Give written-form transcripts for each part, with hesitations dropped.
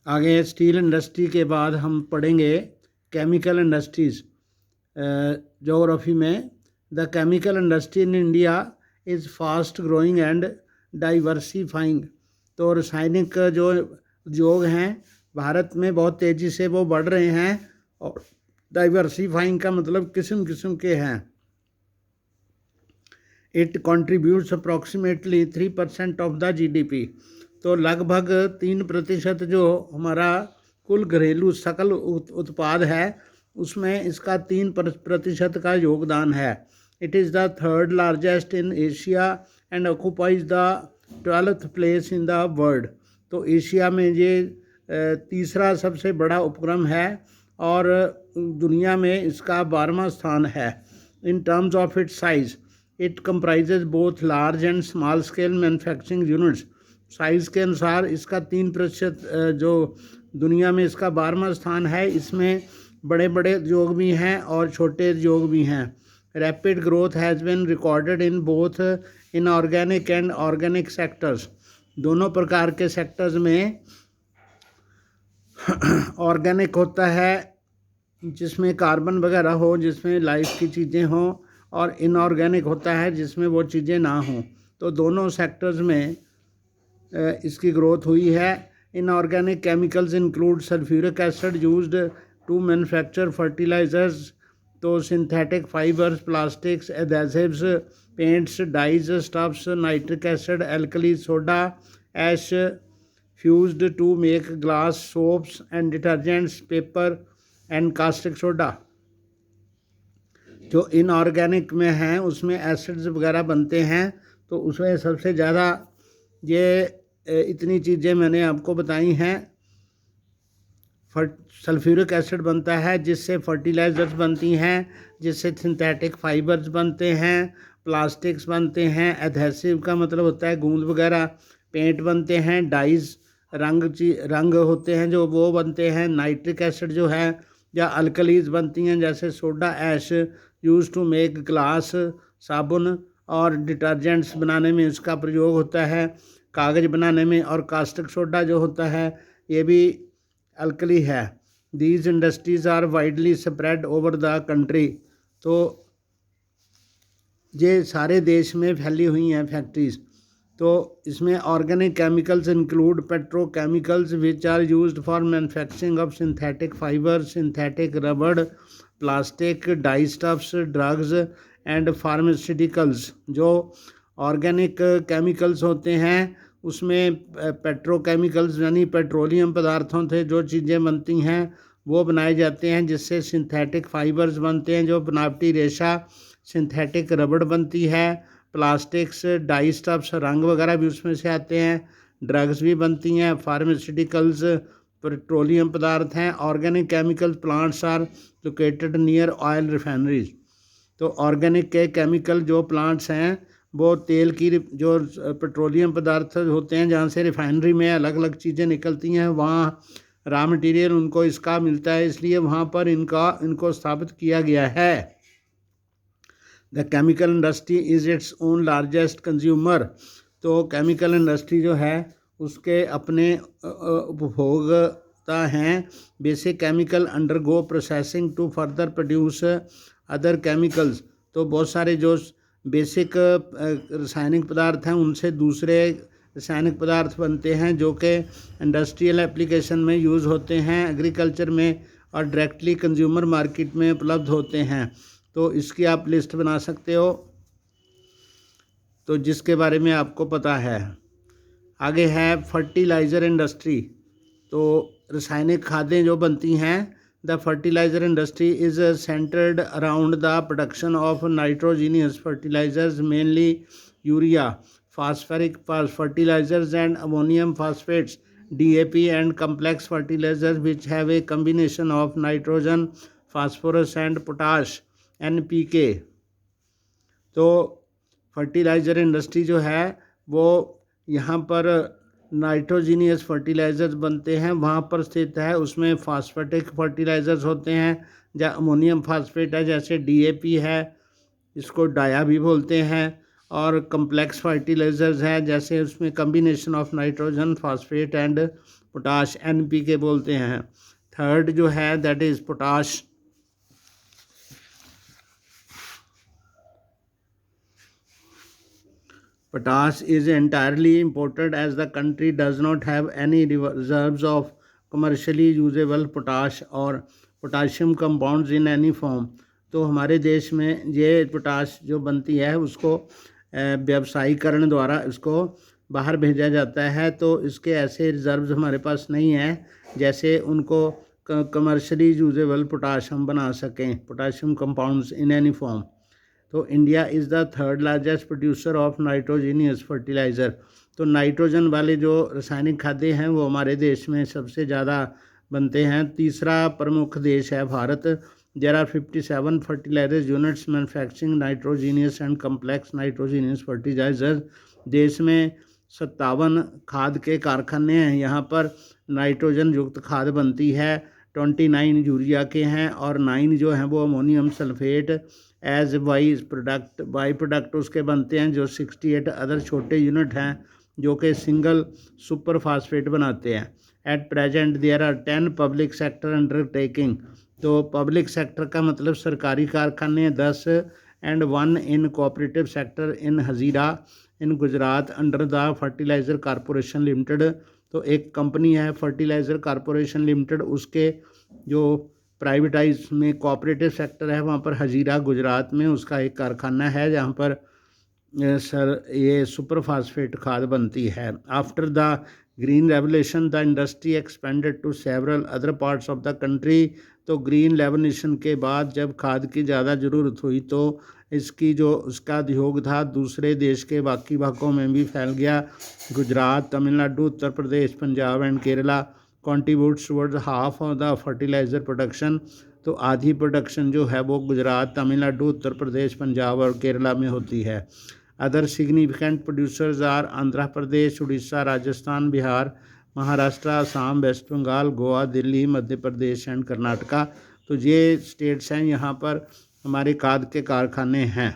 आगे steel industry के बाद हम पढ़ेंगे केमिकल इंडस्ट्रीज़ जोग्राफी में। The chemical industry in India is fast growing and diversifying. तो रासायनिक जो उद्योग हैं भारत में बहुत तेज़ी से वो बढ़ रहे हैं, और डाइवर्सिफाइंग का मतलब किस्म किस्म के हैं। It contributes approximately 3% of the GDP। तो लगभग 3% जो हमारा कुल घरेलू सकल उत्पाद है उसमें इसका 3% का योगदान है। It is the third largest in Asia and occupies the 12th place in the world. तो एशिया में ये तीसरा सबसे बड़ा उपक्रम है और दुनिया में इसका 12वां स्थान है। इन terms of its size it comprises both large and small scale manufacturing units. Size के अनुसार इसका 3% जो दुनिया में इसका 12वां स्थान है, इसमें बड़े बड़े उद्योग भी हैं और छोटे उद्योग भी हैं। Rapid growth has been recorded in both inorganic and organic sectors. दोनों प्रकार के सेक्टर्स में ऑर्गेनिक होता है जिसमें कार्बन वगैरह हो, जिसमें लाइफ की चीज़ें हों, और इनऑर्गेनिक होता है जिसमें वो चीज़ें ना हों। तो दोनों सेक्टर्स में इसकी ग्रोथ हुई है। Inorganic chemicals include sulphuric acid used to manufacture fertilisers. तो synthetic fibres, plastics, adhesives, paints, dyes, stuffs, nitric acid, alkali soda, ash fused to make glass, soaps and detergents, paper and caustic soda. जो inorganic में हैं उसमें acids वगैरह बनते हैं, तो उसमें सबसे ज़्यादा ये इतनी चीज़ें मैंने आपको बताई हैं। सल्फ्यूरिक एसिड बनता है जिससे फर्टिलाइज़र्स बनती हैं, जिससे सिंथेटिक फाइबर्स बनते हैं, प्लास्टिक्स बनते हैं, एडहेसिव का मतलब होता है गूंद वगैरह, पेंट बनते हैं, डाइज रंग होते हैं जो वो बनते हैं, नाइट्रिक एसिड जो है, या अल्कलीज बनती हैं जैसे soda ash use to make glass, साबुन और डिटर्जेंट्स बनाने में इसका प्रयोग होता है, कागज़ बनाने में, और कास्टिक सोडा जो होता है ये भी अल्कली है। These industries are widely spread over the country. तो ये सारे देश में फैली हुई हैं फैक्ट्रीज़। तो इसमें organic chemicals include petrochemicals which are used for manufacturing of synthetic fibre, synthetic रबड़, plastic, dye stuffs, drugs and pharmaceuticals. जो ऑर्गेनिक केमिकल्स होते हैं उसमें पेट्रोकेमिकल्स यानी पेट्रोलियम पदार्थों से जो चीज़ें बनती हैं वो बनाए जाते हैं, जिससे सिंथेटिक फाइबर्स बनते हैं जो बनावटी रेशा, सिंथेटिक रबड़ बनती है, प्लास्टिक्स, डाई स्टफ्स, रंग वगैरह भी उसमें से आते हैं, ड्रग्स भी बनती हैं, फार्मास्यूटिकल्स पेट्रोलियम पदार्थ हैं। Organic chemical plants are located near oil refineries. तो ऑर्गेनिक के केमिकल जो प्लांट्स हैं वो तेल की जो पेट्रोलियम पदार्थ होते हैं जहाँ से रिफाइनरी में अलग अलग चीज़ें निकलती हैं, वहाँ रॉ मटेरियल उनको इसका मिलता है, इसलिए वहाँ पर इनको स्थापित किया गया है। The chemical industry is its own largest consumer. तो केमिकल इंडस्ट्री जो है उसके अपने उपभोक्ता हैं। Basic chemical undergo processing to further produce other chemicals. तो बहुत सारे जो बेसिक रासायनिक पदार्थ हैं उनसे दूसरे रासायनिक पदार्थ बनते हैं जो कि इंडस्ट्रियल एप्लीकेशन में यूज़ होते हैं, एग्रीकल्चर में, और डायरेक्टली कंज्यूमर मार्केट में उपलब्ध होते हैं। तो इसकी आप लिस्ट बना सकते हो, तो जिसके बारे में आपको पता है। आगे है फर्टिलाइज़र इंडस्ट्री। तो रासायनिक खादें जो बनती हैं, the fertilizer industry is centred around the production of nitrogenous fertilizers, mainly urea, phosphoric fertilizers and ammonium phosphates, DAP, and complex fertilizers which have a combination of nitrogen, phosphorus and potash, NPK। तो fertiliser industry जो है वो यहाँ पर nitrogenous fertilisers बनते हैं वहाँ पर स्थित है। उसमें फास्फेटिक फर्टिलाइज़र्स होते हैं, या अमोनियम फास्फेट है जैसे DAP है, इसको डाया भी बोलते हैं, और कम्प्लेक्स फर्टिलाइज़र्स है जैसे उसमें combination of nitrogen, phosphate and potash NPK बोलते हैं। थर्ड जो है that is potash. Potash is entirely imported as the country does not have any reserves of commercially usable potash or potassium compounds in any form। तो हमारे देश में ये potash जो बनती है उसको व्यवसायीकरण द्वारा इसको बाहर भेजा जाता है, तो इसके ऐसे रिजर्व्स हमारे पास नहीं है जैसे उनको कमर्शली यूजेबल पोटाश हम बना सकें, potassium compounds in any form. तो India is the third largest producer of nitrogenous fertiliser. तो नाइट्रोजन वाले जो रासायनिक खाद्य हैं वो हमारे देश में सबसे ज़्यादा बनते हैं। तीसरा प्रमुख देश है भारत। There are 57 fertilizer units manufacturing nitrogenous and complex nitrogenous fertilizer. देश में 57 खाद के कारखाने हैं, यहाँ पर नाइट्रोजन युक्त खाद बनती है। 29 यूरिया के हैं और 9 जो हैं वो ammonium sulphate as by product उसके बनते हैं, जो 68 अदर छोटे यूनिट हैं जो कि सिंगल सुपर फास्फेट बनाते हैं। At present there are 10 public sector undertaking. तो पब्लिक सेक्टर का मतलब सरकारी कारखाने 10 and 1 in cooperative sector in Hazira in Gujarat under the fertilizer corporation limited. तो एक कंपनी है फर्टिलाइज़र कॉरपोरेशन लिमिटेड, उसके जो प्राइवेटाइज में कोऑपरेटिव सेक्टर है वहाँ पर हजीरा गुजरात में उसका एक कारखाना है जहाँ पर ये सुपर फास्फेट खाद बनती है। After the green revolution the industry expanded to several other parts of the country. तो ग्रीन रेवोल्यूशन के बाद जब खाद की ज़्यादा ज़रूरत हुई तो इसकी जो उसका उद्योग था दूसरे देश के बाकी भागों में भी फैल गया। Gujarat, Tamil Nadu, Uttar Pradesh, Punjab and Kerala contributes towards half of the fertiliser production. तो आधी प्रोडक्शन जो है वो गुजरात, तमिलनाडु, उत्तर प्रदेश, पंजाब और केरला में होती है। Other significant producers are Andhra Pradesh, Orissa, Rajasthan, Bihar, Maharashtra, Assam, West Bengal, Goa, Delhi, Madhya Pradesh and Karnataka. तो ये स्टेट्स हैं, यहाँ पर हमारे खाद के कारखाने हैं।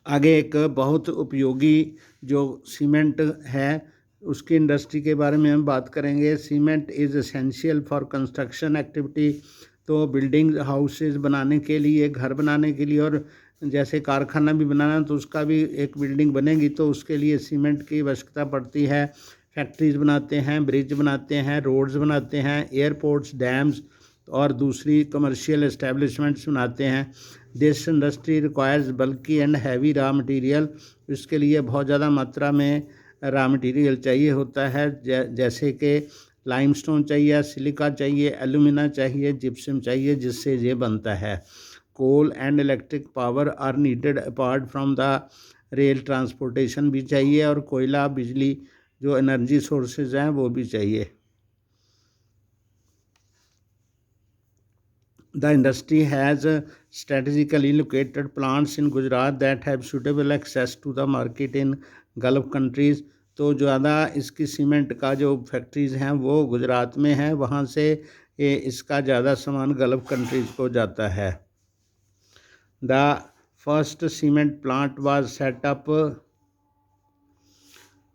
आगे एक बहुत उपयोगी जो सीमेंट है उसकी इंडस्ट्री के बारे में हम बात करेंगे। Cement is essential for construction activity. तो बिल्डिंग हाउसेज बनाने के लिए, घर बनाने के लिए, और जैसे कारखाना भी बनाना तो उसका भी एक बिल्डिंग बनेगी तो उसके लिए सीमेंट की आवश्यकता पड़ती है। फैक्ट्रीज बनाते हैं, ब्रिज बनाते हैं, रोड्स बनाते हैं, एयरपोर्ट्स, डैम्स और दूसरी कमर्शियल एस्टेब्लिशमेंट्स बनाते हैं। This industry requires bulky and heavy raw material. इसके लिए बहुत ज़्यादा मात्रा में रॉ मटेरियल चाहिए होता है, जैसे कि लाइमस्टोन चाहिए, सिलिका चाहिए, एल्यूमिना चाहिए, जिप्सम चाहिए, जिससे ये बनता है। Coal and electric power are needed apart from the rail transportation भी चाहिए, और कोयला, बिजली जो एनर्जी सोर्सेज हैं वो भी चाहिए। The industry has strategically located plants in Gujarat that have suitable access to the market in Gulf countries। तो ज़्यादा इसकी सीमेंट का जो फैक्ट्रीज़ हैं वो गुजरात में हैं, वहाँ से इसका ज़्यादा सामान गल्फ कंट्रीज़ को जाता है। The first cement plant was set up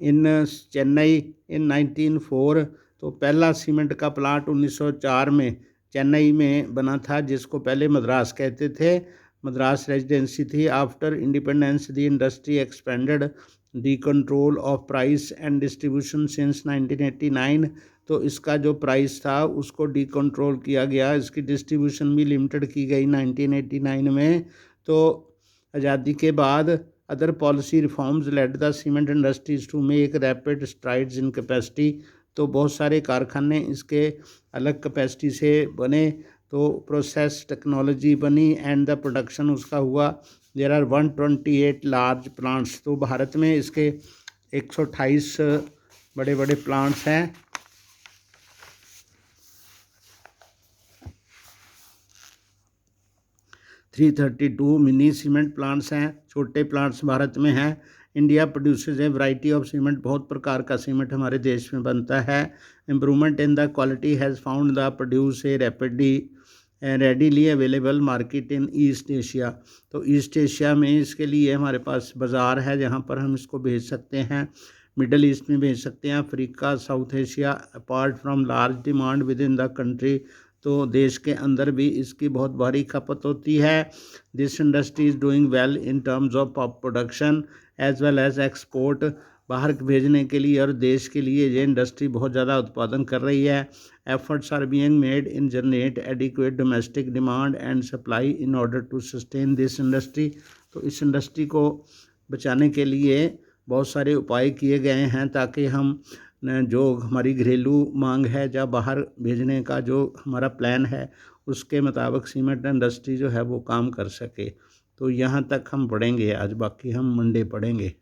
in Chennai in 1904। तो पहला सीमेंट का प्लांट 1904 में चेन्नई में बना था, जिसको पहले मद्रास कहते थे, मद्रास रेजिडेंसी थी। After independence the industry expanded the control of price and distribution since 1989। तो इसका जो प्राइस था उसको डी कंट्रोल किया गया, इसकी डिस्ट्रीब्यूशन भी लिमिटेड की गई 1989 में। तो आज़ादी के बाद other policy reforms led the cement industries to make rapid strides in capacity. तो बहुत सारे कारखाने इसके अलग कैपेसिटी से बने, तो प्रोसेस टेक्नोलॉजी बनी एंड द प्रोडक्शन उसका हुआ। There are 128 large plants. तो भारत में इसके 128 बड़े बड़े प्लांट्स हैं। थ्री 32 मिनी सीमेंट प्लांट्स हैं, छोटे प्लांट्स भारत में हैं। India produces A variety of cement. बहुत प्रकार का सीमेंट हमारे देश में बनता है। Improvement in the quality has found the produce a readily available market in east Asia. तो ईस्ट एशिया में इसके लिए हमारे पास बाज़ार है जहाँ पर हम इसको भेज सकते हैं। मिडल ईस्ट में भेज सकते हैं, Africa, south Asia. Apart from large demand with in the country, तो देश के अंदर भी इसकी बहुत भारी खपत होती है। This industry is doing well in terms of production as well as export. बाहर भेजने के लिए और देश के लिए ये इंडस्ट्री बहुत ज़्यादा उत्पादन कर रही है। Efforts are being made in generate adequate domestic demand and supply in order to sustain this industry. तो इस इंडस्ट्री को बचाने के लिए बहुत सारे उपाय किए गए हैं ताकि हम जो हमारी घरेलू मांग है या बाहर भेजने का जो हमारा प्लान है उसके मुताबिक सीमेंट इंडस्ट्री जो है वो काम कर सके। तो यहाँ तक हम पढ़ेंगे आज, बाकी हम मंडे पढ़ेंगे।